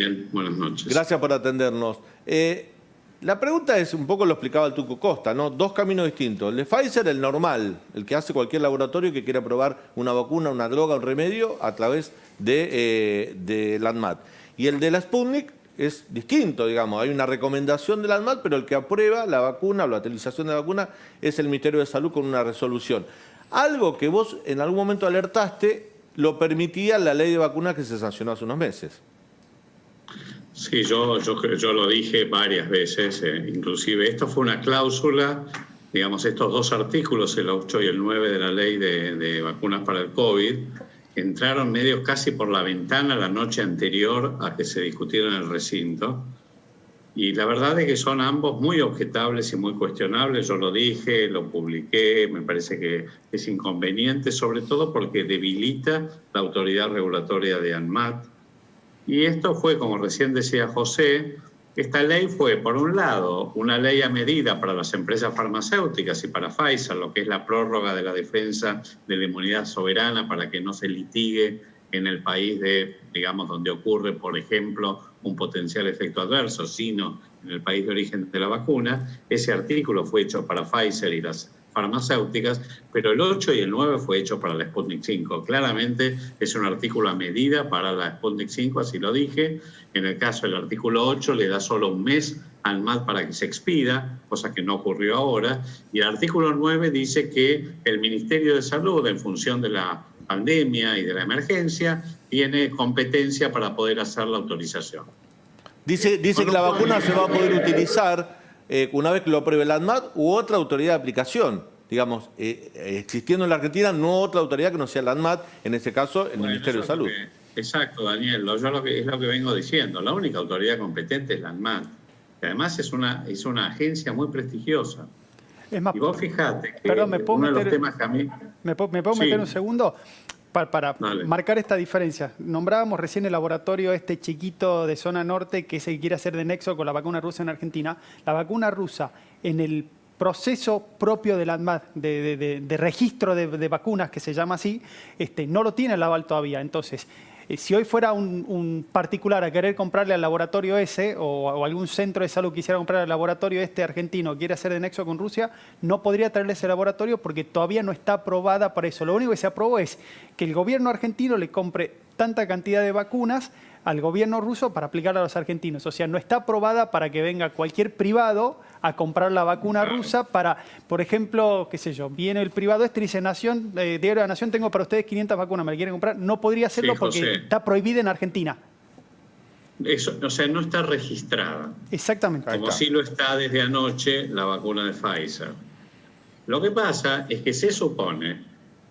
Daniel. Buenas noches. Gracias por atendernos. La pregunta es, un poco lo explicaba el Tuco Costa, ¿no? Dos caminos distintos. El de Pfizer, el normal, el que hace cualquier laboratorio que quiera probar una vacuna, una droga, un remedio a través de la ANMAT. Y el de la Sputnik es distinto, digamos. Hay una recomendación de la ANMAT, pero el que aprueba la vacuna o la utilización de la vacuna es el Ministerio de Salud con una resolución. Algo que vos en algún momento alertaste lo permitía la ley de vacunas que se sancionó hace unos meses. Sí, yo lo dije varias veces, inclusive esto fue una cláusula, digamos, estos dos artículos, el 8 y el 9 de la ley de vacunas para el COVID, entraron medio casi por la ventana la noche anterior a que se discutiera en el recinto. Y la verdad es que son ambos muy objetables y muy cuestionables. Yo lo dije, lo publiqué, me parece que es inconveniente, sobre todo porque debilita la autoridad regulatoria de ANMAT. Y esto fue, como recién decía José, esta ley fue, por un lado, una ley a medida para las empresas farmacéuticas y para Pfizer, lo que es la prórroga de la defensa de la inmunidad soberana para que no se litigue en el país digamos, donde ocurre, por ejemplo, un potencial efecto adverso, sino en el país de origen de la vacuna. Ese artículo fue hecho para Pfizer y las farmacéuticas, pero el 8 y el 9 fue hecho para la Sputnik 5. Claramente es un artículo a medida para la Sputnik 5, así lo dije. En el caso del artículo 8 le da solo un mes al MAT para que se expida, cosa que no ocurrió ahora. Y el artículo 9 dice que el Ministerio de Salud, en función de la pandemia y de la emergencia, tiene competencia para poder hacer la autorización. Dice que la vacuna se va a poder utilizar una vez que lo apruebe la ANMAT u otra autoridad de aplicación. Digamos, existiendo en la Argentina no otra autoridad que no sea la ANMAT, en este caso el Ministerio de Salud. Exacto, Daniel, es lo que vengo diciendo. La única autoridad competente es la ANMAT. Además es una agencia muy prestigiosa. Es más, y vos fijate que perdón, ¿me puedo uno meter, de los temas que a mí... ¿me puedo meter un segundo? Para Dale. marcar esta diferencia. Nombrábamos recién el laboratorio este chiquito de zona norte que se quiere hacer de nexo con la vacuna rusa en Argentina. La vacuna rusa, en el proceso propio de la ANMAT, de registro de vacunas, que se llama así, no lo tiene el aval todavía. Entonces, si hoy fuera un particular a querer comprarle al laboratorio ese, o algún centro de salud quisiera comprar al laboratorio argentino, quiere hacer de nexo con Rusia, no podría traerle ese laboratorio porque todavía no está aprobada para eso. Lo único que se aprobó es que el gobierno argentino le compre tanta cantidad de vacunas al gobierno ruso para aplicarla a los argentinos. O sea, no está aprobada para que venga cualquier privado a comprar la vacuna rusa para, por ejemplo, qué sé yo, viene el privado y dice, Nación, Diario de la Nación, tengo para ustedes 500 vacunas, ¿me la quieren comprar? No podría hacerlo porque está prohibida en Argentina. Eso, o sea, no está registrada. Exactamente. Como sí lo está desde anoche la vacuna de Pfizer. Lo que pasa es que se supone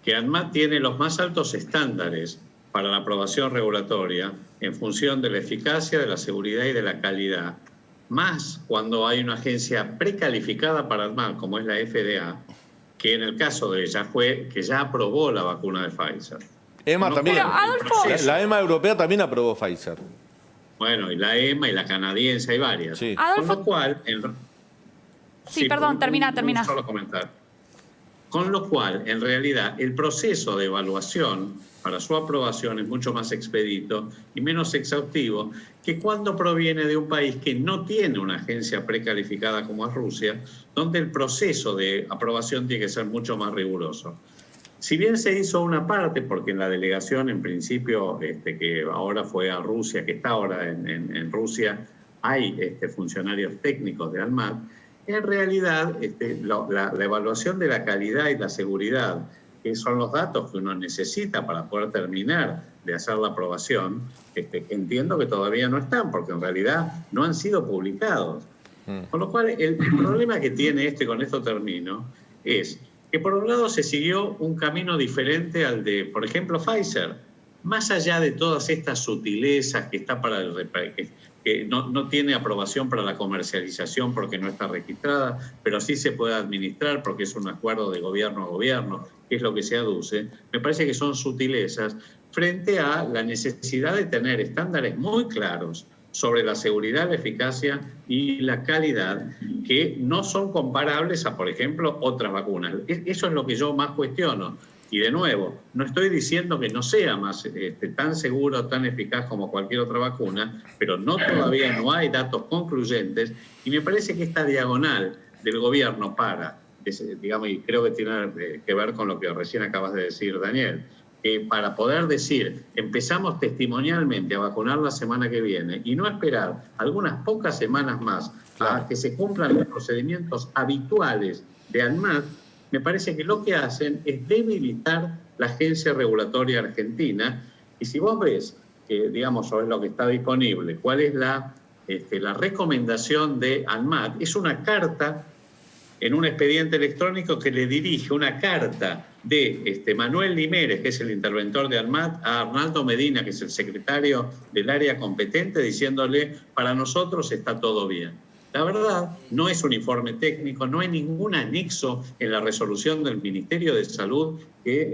que ANMAT tiene los más altos estándares para la aprobación regulatoria en función de la eficacia, de la seguridad y de la calidad, más cuando hay una agencia precalificada para ANMAT, como es la FDA, que en el caso de ella fue que ya aprobó la vacuna de Pfizer. EMA también. Pero, Adolfo, La EMA europea también aprobó Pfizer. Bueno, y la EMA y la canadiense, hay varias. Sí. Adolfo... Con lo cual... Sí, perdón, termina. Un solo comentario. Con lo cual, en realidad, el proceso de evaluación para su aprobación es mucho más expedito y menos exhaustivo que cuando proviene de un país que no tiene una agencia precalificada como es Rusia, donde el proceso de aprobación tiene que ser mucho más riguroso. Si bien se hizo una parte, porque en la delegación, en principio, que ahora fue a Rusia, que está ahora en Rusia, hay funcionarios técnicos de ANMAT, en realidad la evaluación de la calidad y la seguridad, que son los datos que uno necesita para poder terminar de hacer la aprobación, entiendo que todavía no están, porque en realidad no han sido publicados. Con lo cual, el problema que tiene con esto termino, es que por un lado se siguió un camino diferente al de, por ejemplo, Pfizer. Más allá de todas estas sutilezas que está para que no tiene aprobación para la comercialización porque no está registrada, pero sí se puede administrar porque es un acuerdo de gobierno a gobierno, que es lo que se aduce, me parece que son sutilezas frente a la necesidad de tener estándares muy claros sobre la seguridad, la eficacia y la calidad, que no son comparables a, por ejemplo, otras vacunas. Eso es lo que yo más cuestiono. Y de nuevo, no estoy diciendo que no sea más tan seguro, tan eficaz como cualquier otra vacuna, pero todavía no hay datos concluyentes, y me parece que esta diagonal del gobierno digamos, y creo que tiene que ver con lo que recién acabas de decir, Daniel, para poder decir, empezamos testimonialmente a vacunar la semana que viene y no esperar algunas pocas semanas más a que se cumplan los procedimientos habituales de ANMAT, me parece que lo que hacen es debilitar la agencia regulatoria argentina. Y si vos ves, digamos, sobre lo que está disponible, cuál es la recomendación de ANMAT, es una carta en un expediente electrónico que le dirige una carta de Manuel Limeres, que es el interventor de ANMAT, a Arnaldo Medina, que es el secretario del área competente, diciéndole, para nosotros está todo bien. La verdad, no es un informe técnico, no hay ningún anexo en la resolución del Ministerio de Salud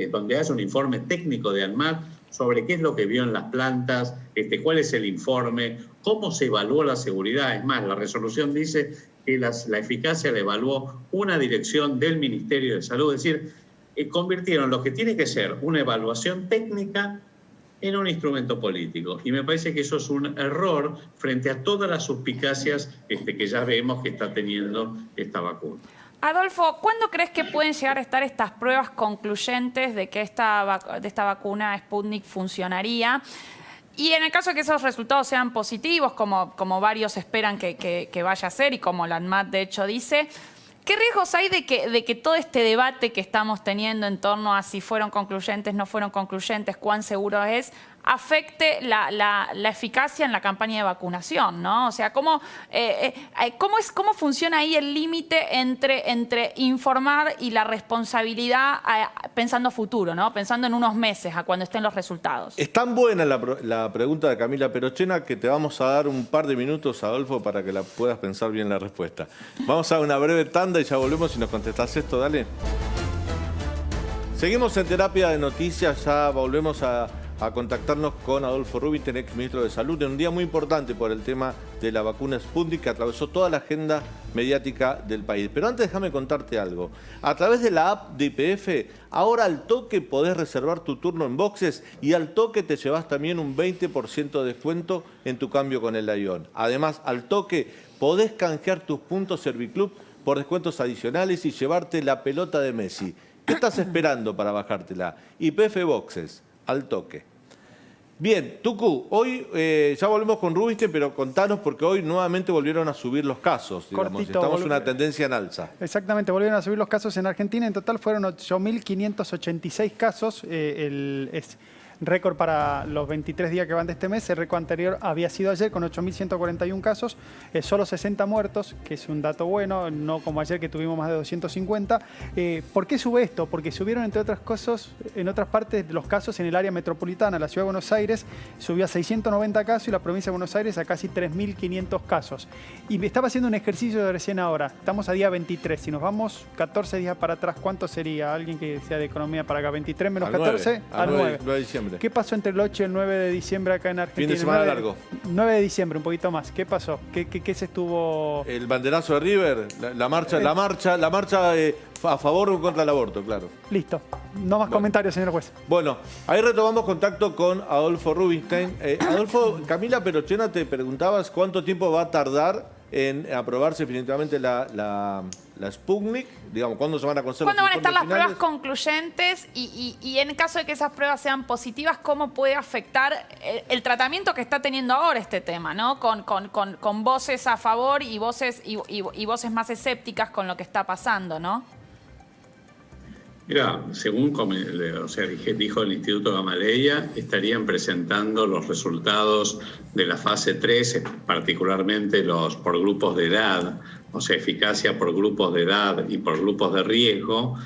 donde haya un informe técnico de ANMAT sobre qué es lo que vio en las plantas, cuál es el informe, cómo se evaluó la seguridad. Es más, la resolución dice que la eficacia la evaluó una dirección del Ministerio de Salud. Es decir, convirtieron lo que tiene que ser una evaluación técnica en un instrumento político. Y me parece que eso es un error frente a todas las suspicacias que ya vemos que está teniendo esta vacuna. Adolfo, ¿cuándo crees que pueden llegar a estar estas pruebas concluyentes de que esta vacuna Sputnik funcionaría? Y en el caso de que esos resultados sean positivos, como varios esperan que vaya a ser y como la ANMAT de hecho dice, ¿qué riesgos hay de que todo este debate que estamos teniendo en torno a si fueron concluyentes, no fueron concluyentes, cuán seguro es, afecte la eficacia en la campaña de vacunación, ¿no? O sea, ¿cómo funciona ahí el límite entre informar y la responsabilidad pensando a futuro, ¿no? Pensando en unos meses, a cuando estén los resultados? Es tan buena la pregunta de Camila Perochena que te vamos a dar un par de minutos, Adolfo, para que la puedas pensar bien la respuesta. Vamos a una breve tanda y ya volvemos y nos contestás esto, dale. Seguimos en Terapia de Noticias, ya volvemos a contactarnos con Adolfo Rubinstein, ex ministro de Salud, en un día muy importante por el tema de la vacuna Sputnik que atravesó toda la agenda mediática del país. Pero antes déjame contarte algo. A través de la app de YPF, ahora al toque podés reservar tu turno en boxes y al toque te llevas también un 20% de descuento en tu cambio con el Lyon. Además, al toque podés canjear tus puntos Serviclub por descuentos adicionales y llevarte la pelota de Messi. ¿Qué estás esperando para bajártela? YPF Boxes, al toque. Bien, Tucu, hoy ya volvemos con Rubinstein, pero contanos porque hoy nuevamente volvieron a subir los casos, digamos. Cortito, Estamos en una tendencia en alza. Exactamente, volvieron a subir los casos en Argentina. En total fueron 8.586 casos. Es récord para los 23 días que van de este mes. El récord anterior había sido ayer con 8.141 casos, solo 60 muertos, que es un dato bueno, no como ayer que tuvimos más de 250. ¿Por qué sube esto? Porque subieron, entre otras cosas, en otras partes de los casos en el área metropolitana. La Ciudad de Buenos Aires subió a 690 casos y la provincia de Buenos Aires a casi 3.500 casos. Y me estaba haciendo un ejercicio de recién ahora. Estamos a día 23. Si nos vamos 14 días para atrás, ¿cuánto sería? Alguien que sea de economía para acá. 23 menos 14, al 9. 9 de diciembre. ¿Qué pasó entre el 8 y el 9 de diciembre acá en Argentina? Fin de semana largo. 9 de diciembre, un poquito más. ¿Qué pasó? ¿Qué se estuvo...? El banderazo de River, la marcha a favor o contra el aborto, claro. Listo. No más comentarios, señor juez. Bueno, ahí retomamos contacto con Adolfo Rubinstein. Adolfo, Camila Perochena te preguntabas cuánto tiempo va a tardar en aprobarse definitivamente la Sputnik, digamos, ¿cuándo se van a conocer los ¿Cuándo van a estar las finales? pruebas concluyentes? Y en caso de que esas pruebas sean positivas, ¿cómo puede afectar el tratamiento que está teniendo ahora este tema, ¿no? Con voces a favor y voces más escépticas con lo que está pasando, ¿no? Mira, según dijo el Instituto Gamaleya, estarían presentando los resultados de la fase 3, particularmente los por grupos de edad, o sea, eficacia por grupos de edad y por grupos de riesgo,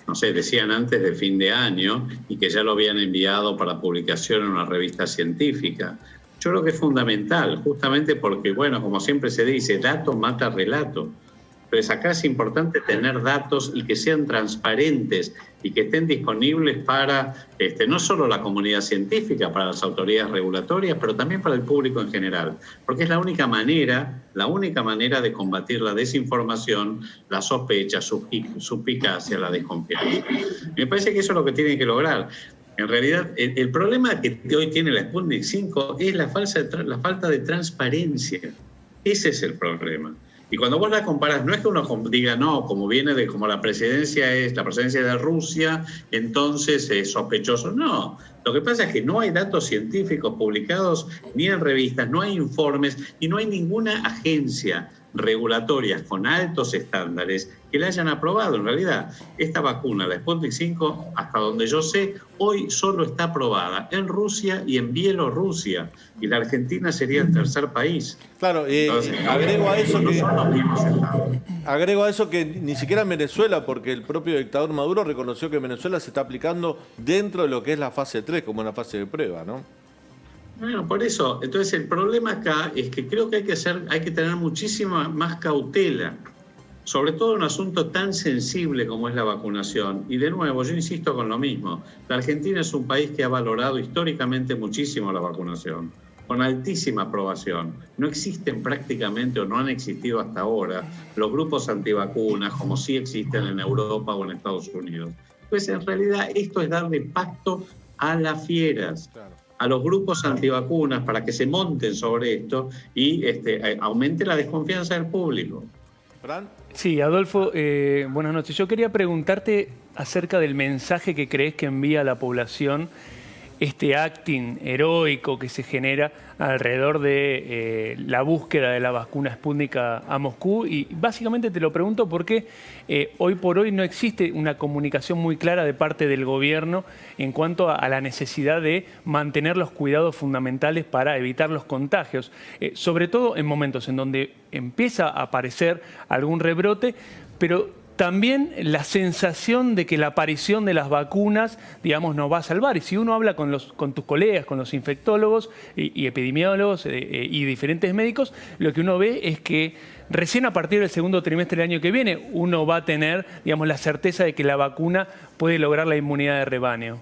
no sé, decían antes de fin de año y que ya lo habían enviado para publicación en una revista científica. Yo creo que es fundamental, justamente porque, bueno, como siempre se dice, dato mata relato. Entonces acá es importante tener datos y que sean transparentes y que estén disponibles para no solo la comunidad científica, para las autoridades regulatorias, pero también para el público en general, porque es la única manera de combatir la desinformación, la sospecha, suspicacia, la desconfianza. Me parece que eso es lo que tienen que lograr. En realidad, el problema que hoy tiene la Sputnik 5 es la falta de transparencia. Ese es el problema. Y cuando vos la comparás, no es que uno diga, no, como viene de como la presidencia es la presidencia de Rusia, entonces es sospechoso. No, lo que pasa es que no hay datos científicos publicados ni en revistas, no hay informes y no hay ninguna agencia regulatorias con altos estándares que la hayan aprobado. En realidad, esta vacuna, la Sputnik 5, hasta donde yo sé, hoy solo está aprobada en Rusia y en Bielorrusia, y la Argentina sería el tercer país. Claro, Entonces, agrego a eso no que... son los mismos estados. Agrego a eso que ni siquiera en Venezuela, porque el propio dictador Maduro reconoció que en Venezuela se está aplicando dentro de lo que es la fase 3, como una fase de prueba, ¿no? Bueno, por eso. Entonces, el problema acá es que creo que hay que tener muchísima más cautela, sobre todo en un asunto tan sensible como es la vacunación. Y de nuevo, yo insisto con lo mismo. La Argentina es un país que ha valorado históricamente muchísimo la vacunación, con altísima aprobación. No existen prácticamente, o no han existido hasta ahora, los grupos antivacunas como sí existen en Europa o en Estados Unidos. Pues en realidad esto es darle pasto a las fieras. Claro, a los grupos antivacunas para que se monten sobre esto y aumente la desconfianza del público. ¿Fran? Sí, Adolfo, buenas noches. Yo quería preguntarte acerca del mensaje que crees que envía a la población este acting heroico que se genera alrededor de la búsqueda de la vacuna Sputnik a Moscú. Y básicamente te lo pregunto porque hoy por hoy no existe una comunicación muy clara de parte del gobierno en cuanto a la necesidad de mantener los cuidados fundamentales para evitar los contagios, sobre todo en momentos en donde empieza a aparecer algún rebrote, pero también la sensación de que la aparición de las vacunas, digamos, nos va a salvar. Y si uno habla con tus colegas, con los infectólogos y epidemiólogos y diferentes médicos, lo que uno ve es que recién a partir del segundo trimestre del año que viene uno va a tener, digamos, la certeza de que la vacuna puede lograr la inmunidad de rebaño.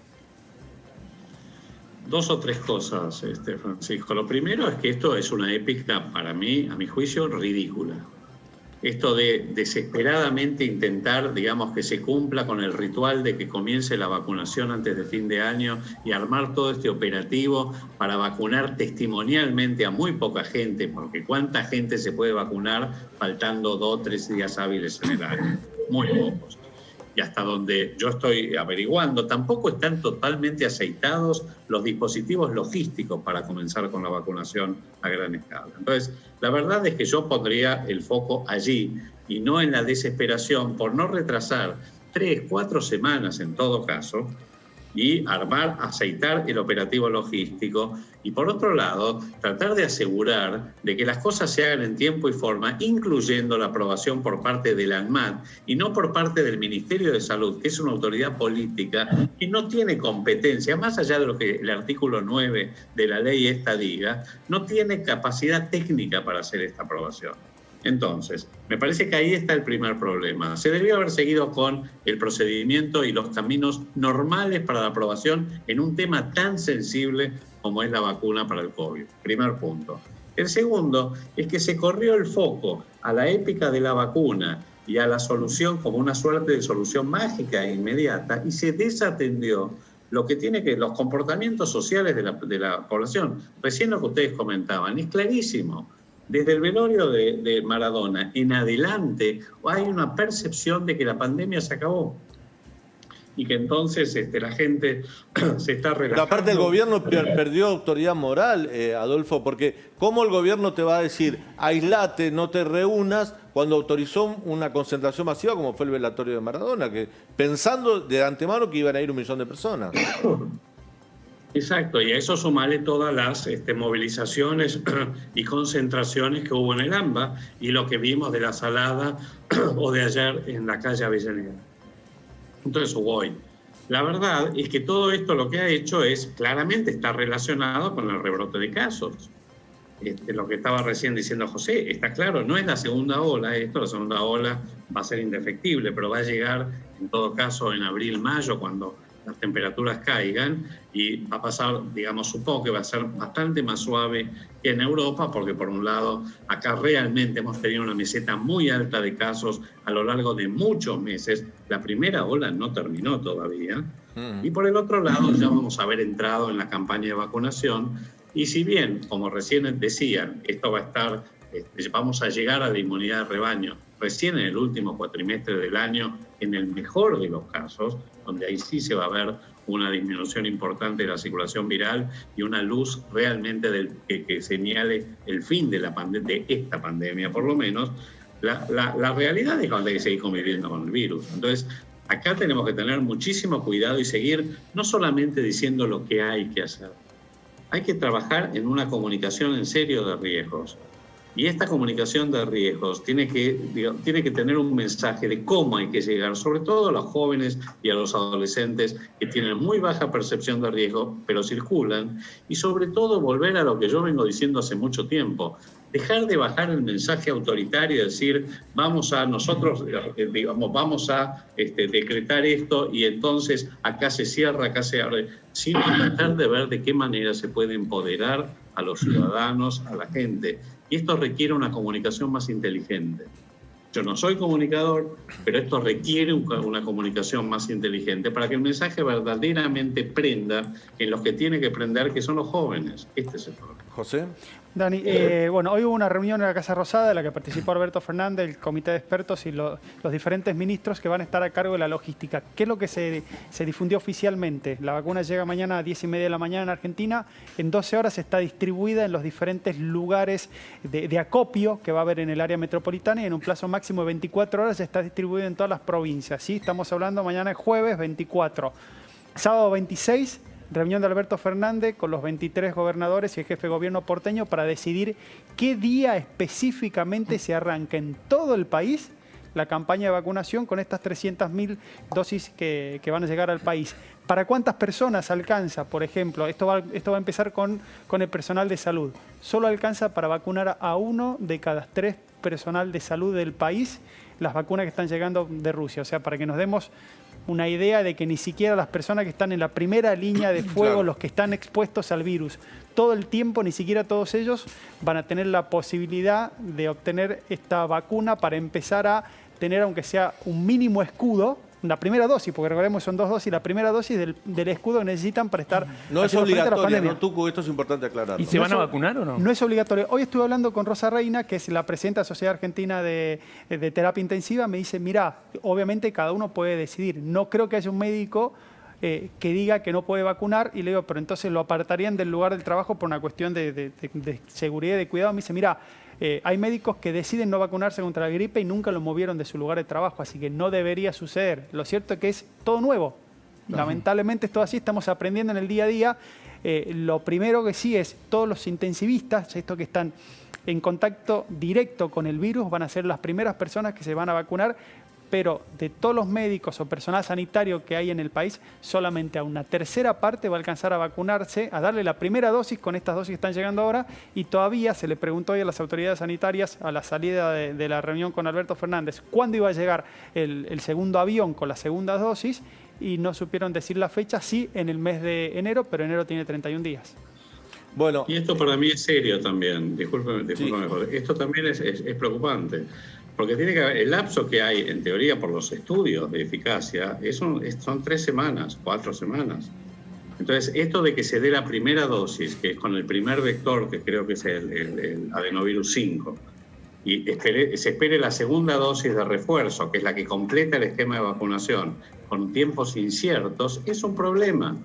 Dos o tres cosas, Francisco. Lo primero es que esto es una épica, para mí, a mi juicio, ridícula. Esto de desesperadamente intentar, digamos, que se cumpla con el ritual de que comience la vacunación antes de fin de año y armar todo este operativo para vacunar testimonialmente a muy poca gente, porque ¿cuánta gente se puede vacunar faltando 2 o 3 días hábiles en el año? Muy pocos. Y hasta donde yo estoy averiguando, tampoco están totalmente aceitados los dispositivos logísticos para comenzar con la vacunación a gran escala. Entonces, la verdad es que yo pondría el foco allí y no en la desesperación por no retrasar 3, 4 semanas en todo caso y aceitar el operativo logístico y por otro lado tratar de asegurar de que las cosas se hagan en tiempo y forma, incluyendo la aprobación por parte de la ANMAT y no por parte del Ministerio de Salud, que es una autoridad política y no tiene competencia, más allá de lo que el artículo 9 de la ley esta diga, no tiene capacidad técnica para hacer esta aprobación. Entonces, me parece que ahí está el primer problema. Se debió haber seguido con el procedimiento y los caminos normales para la aprobación en un tema tan sensible como es la vacuna para el COVID. Primer punto. El segundo es que se corrió el foco a la épica de la vacuna y a la solución como una suerte de solución mágica e inmediata y se desatendió lo que tiene que los comportamientos sociales de la población. Recién lo que ustedes comentaban, es clarísimo. Desde el velorio de Maradona en adelante hay una percepción de que la pandemia se acabó y que entonces la gente se está relajando. Pero aparte el gobierno perdió autoridad moral, Adolfo, porque ¿cómo el gobierno te va a decir aislate, no te reúnas, cuando autorizó una concentración masiva como fue el velatorio de Maradona, que pensando de antemano que iban a ir 1 millón de personas? Exacto, y a eso sumarle todas las movilizaciones y concentraciones que hubo en el AMBA y lo que vimos de la Salada o de ayer en la calle Avellaneda. Entonces, hoy, la verdad es que todo esto lo que ha hecho es, claramente está relacionado con el rebrote de casos. lo que estaba recién diciendo José, está claro, no es la segunda ola, la segunda ola va a ser indefectible, pero va a llegar en todo caso en abril, mayo, cuando las temperaturas caigan, y va a pasar, digamos, supongo que va a ser bastante más suave que en Europa, porque por un lado, acá realmente hemos tenido una meseta muy alta de casos a lo largo de muchos meses. La primera ola no terminó todavía. Y por el otro lado, ya vamos a haber entrado en la campaña de vacunación, y si bien, como recién decían, esto va a estar, vamos a llegar a la inmunidad de rebaño recién en el último cuatrimestre del año, en el mejor de los casos, donde ahí sí se va a ver una disminución importante de la circulación viral y una luz realmente que señale el fin de esta pandemia, por lo menos. La realidad es que hay que seguir conviviendo con el virus. Entonces, acá tenemos que tener muchísimo cuidado y seguir no solamente diciendo lo que hay que hacer. Hay que trabajar en una comunicación en serio de riesgos. Y esta comunicación de riesgos tiene que tener un mensaje de cómo hay que llegar, sobre todo a los jóvenes y a los adolescentes que tienen muy baja percepción de riesgo, pero circulan, y sobre todo volver a lo que yo vengo diciendo hace mucho tiempo, dejar de bajar el mensaje autoritario y decir, vamos a decretar esto y entonces acá se cierra, acá se abre, sino tratar de ver de qué manera se puede empoderar a los ciudadanos, a la gente. Y esto requiere una comunicación más inteligente. Yo no soy comunicador, pero esto requiere una comunicación más inteligente para que el mensaje verdaderamente prenda en los que tiene que prender, que son los jóvenes. Este es el problema. José. Dani, bueno, hoy hubo una reunión en la Casa Rosada en la que participó Alberto Fernández, el comité de expertos y los diferentes ministros que van a estar a cargo de la logística. ¿Qué es lo que se difundió oficialmente? La vacuna llega mañana a 10:30 de la mañana en Argentina. En 12 horas está distribuida en los diferentes lugares de acopio que va a haber en el área metropolitana, y en un plazo máximo de 24 horas ya está distribuida en todas las provincias. ¿Sí? Estamos hablando mañana es jueves 24. Sábado 26... reunión de Alberto Fernández con los 23 gobernadores y el jefe de gobierno porteño para decidir qué día específicamente se arranca en todo el país la campaña de vacunación con estas 300.000 dosis que van a llegar al país. ¿Para cuántas personas alcanza? Por ejemplo, esto va a empezar con el personal de salud. Solo alcanza para vacunar a 1 de cada 3 personal de salud del país las vacunas que están llegando de Rusia. O sea, para que nos demos una idea de que ni siquiera las personas que están en la primera línea de fuego, claro, los que están expuestos al virus, todo el tiempo, ni siquiera todos ellos van a tener la posibilidad de obtener esta vacuna para empezar a tener, aunque sea un mínimo escudo, la primera dosis, porque recordemos son 2 dosis, la primera dosis del escudo que necesitan para estar... No es obligatoria, ¿no, Tucu? Esto es importante aclararlo. ¿Y se van a vacunar o no? No es obligatorio. Hoy estuve hablando con Rosa Reina, que es la presidenta de la Sociedad Argentina de Terapia Intensiva. Me dice, mirá, obviamente cada uno puede decidir. No creo que haya un médico que diga que no puede vacunar, y le digo, pero entonces lo apartarían del lugar del trabajo por una cuestión de seguridad y de cuidado. Me dice, mirá, hay médicos que deciden no vacunarse contra la gripe y nunca lo movieron de su lugar de trabajo, así que no debería suceder. Lo cierto es que es todo nuevo. Lamentablemente es todo así, estamos aprendiendo en el día a día. Lo primero que sí es, todos los intensivistas, estos que están en contacto directo con el virus, van a ser las primeras personas que se van a vacunar, pero de todos los médicos o personal sanitario que hay en el país, solamente a una tercera parte va a alcanzar a vacunarse, a darle la primera dosis con estas dosis que están llegando ahora, y todavía se le preguntó hoy a las autoridades sanitarias a la salida de la reunión con Alberto Fernández cuándo iba a llegar el segundo avión con la segunda dosis, y no supieron decir la fecha, sí en el mes de enero, pero enero tiene 31 días. Bueno, y esto para mí es serio también, discúlpeme, sí. Esto también es preocupante. Porque tiene que haber, el lapso que hay, en teoría, por los estudios de eficacia, son 3 semanas, 4 semanas. Entonces, esto de que se dé la primera dosis, que es con el primer vector, que creo que es el adenovirus 5, y se espere la segunda dosis de refuerzo, que es la que completa el esquema de vacunación, con tiempos inciertos, es un problema.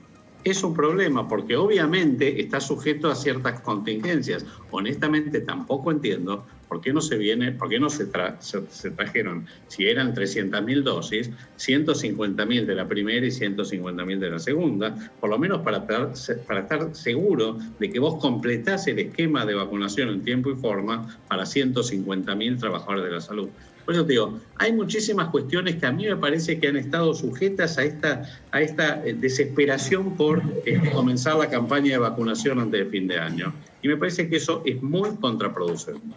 Es un problema porque obviamente está sujeto a ciertas contingencias. Honestamente tampoco entiendo por qué no se trajeron, si eran 300.000 dosis, 150.000 de la primera y 150.000 de la segunda, por lo menos para estar seguro de que vos completás el esquema de vacunación en tiempo y forma para 150.000 trabajadores de la salud. Por eso te digo, hay muchísimas cuestiones que a mí me parece que han estado sujetas a esta desesperación por comenzar la campaña de vacunación antes de fin de año. Y me parece que eso es muy contraproducente.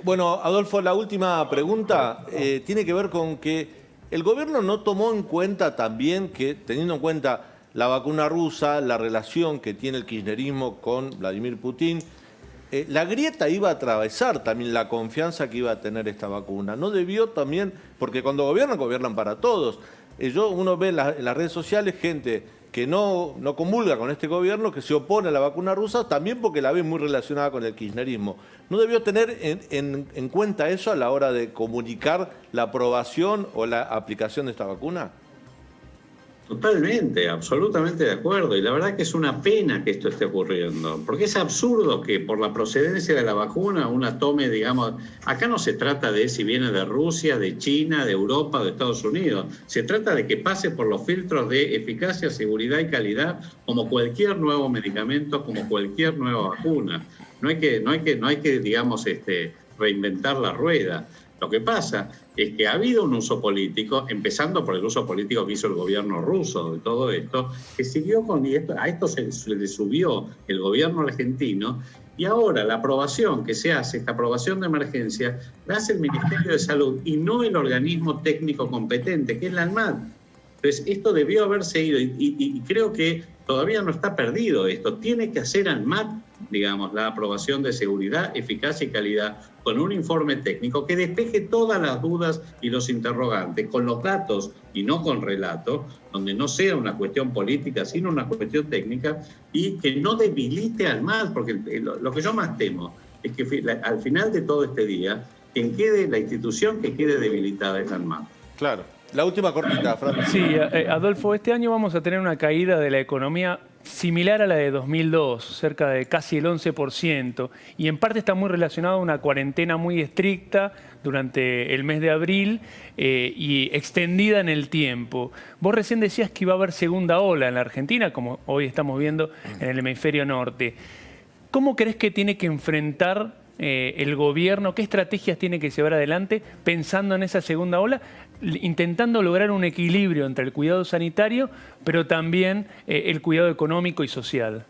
Bueno, Adolfo, la última pregunta tiene que ver con que el gobierno no tomó en cuenta también que, teniendo en cuenta la vacuna rusa, la relación que tiene el kirchnerismo con Vladimir Putin, la grieta iba a atravesar también la confianza que iba a tener esta vacuna. No debió también, porque cuando gobiernan para todos. Uno ve en las redes sociales gente que no comulga con este gobierno, que se opone a la vacuna rusa, también porque la ve muy relacionada con el kirchnerismo. ¿No debió tener en cuenta eso a la hora de comunicar la aprobación o la aplicación de esta vacuna? Totalmente, absolutamente de acuerdo. Y la verdad que es una pena que esto esté ocurriendo, porque es absurdo que por la procedencia de la vacuna una tome, digamos, acá no se trata de si viene de Rusia, de China, de Europa, de Estados Unidos. Se trata de que pase por los filtros de eficacia, seguridad y calidad como cualquier nuevo medicamento, como cualquier nueva vacuna. No hay que digamos, reinventar la rueda. Lo que pasa es que ha habido un uso político, empezando por el uso político que hizo el gobierno ruso de todo esto, que siguió a esto se le subió el gobierno argentino, y ahora la aprobación que se hace, esta aprobación de emergencia, la hace el Ministerio de Salud y no el organismo técnico competente, que es la ANMAT. Entonces, esto debió haberse ido y creo que todavía no está perdido esto. Tiene que hacer ANMAT, digamos, la aprobación de seguridad, eficacia y calidad con un informe técnico que despeje todas las dudas y los interrogantes, con los datos y no con relatos, donde no sea una cuestión política, sino una cuestión técnica, y que no debilite al ANMAT, porque lo que yo más temo es que al final de todo este día, quien quede, la institución que quede debilitada es la ANMAT. Claro. La última cortita, Fran. Sí, Adolfo, este año vamos a tener una caída de la economía similar a la de 2002, cerca de casi el 11%, y en parte está muy relacionado a una cuarentena muy estricta durante el mes de abril y extendida en el tiempo. Vos recién decías que iba a haber segunda ola en la Argentina, como hoy estamos viendo en el hemisferio norte. ¿Cómo crees que tiene que enfrentar el gobierno? ¿Qué estrategias tiene que llevar adelante pensando en esa segunda ola, intentando lograr un equilibrio entre el cuidado sanitario, pero también el cuidado económico y social?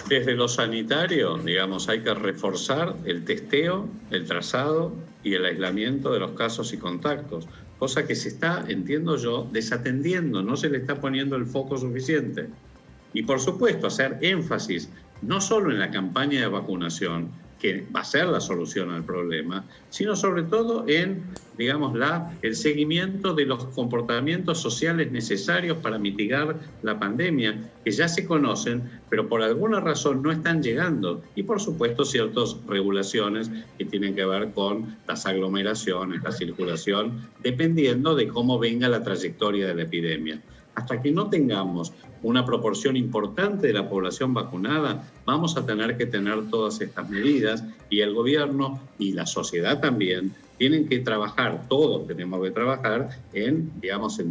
Desde lo sanitario, digamos, hay que reforzar el testeo, el trazado y el aislamiento de los casos y contactos, cosa que se está, entiendo yo, desatendiendo, no se le está poniendo el foco suficiente. Y por supuesto, hacer énfasis no solo en la campaña de vacunación, que va a ser la solución al problema, sino sobre todo en, digamos, el seguimiento de los comportamientos sociales necesarios para mitigar la pandemia, que ya se conocen, pero por alguna razón no están llegando. Y por supuesto ciertas regulaciones que tienen que ver con las aglomeraciones, la circulación, dependiendo de cómo venga la trayectoria de la epidemia. Hasta que no tengamos una proporción importante de la población vacunada, vamos a tener que tener todas estas medidas, y el gobierno y la sociedad también tienen que trabajar, todos tenemos que trabajar en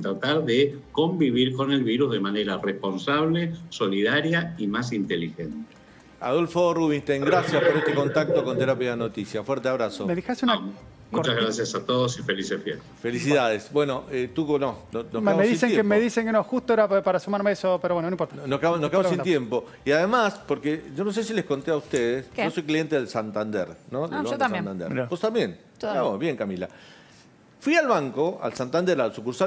tratar de convivir con el virus de manera responsable, solidaria y más inteligente. Adolfo Rubinstein, gracias por este contacto con Terapia de Noticias. Fuerte abrazo. ¿Me dejas una Muchas gracias a todos y felices fiestas. Felicidades. Bueno, tú no. Me dicen que no, justo era para sumarme a eso, pero bueno, no importa. Nos quedamos sin tiempo. Y además, porque yo no sé si les conté a ustedes, ¿qué? yo soy cliente del Santander, ¿no? Ah, yo también. ¿Vos también? Todavía. No, bien, Camila. Fui al banco, al Santander, al sucursal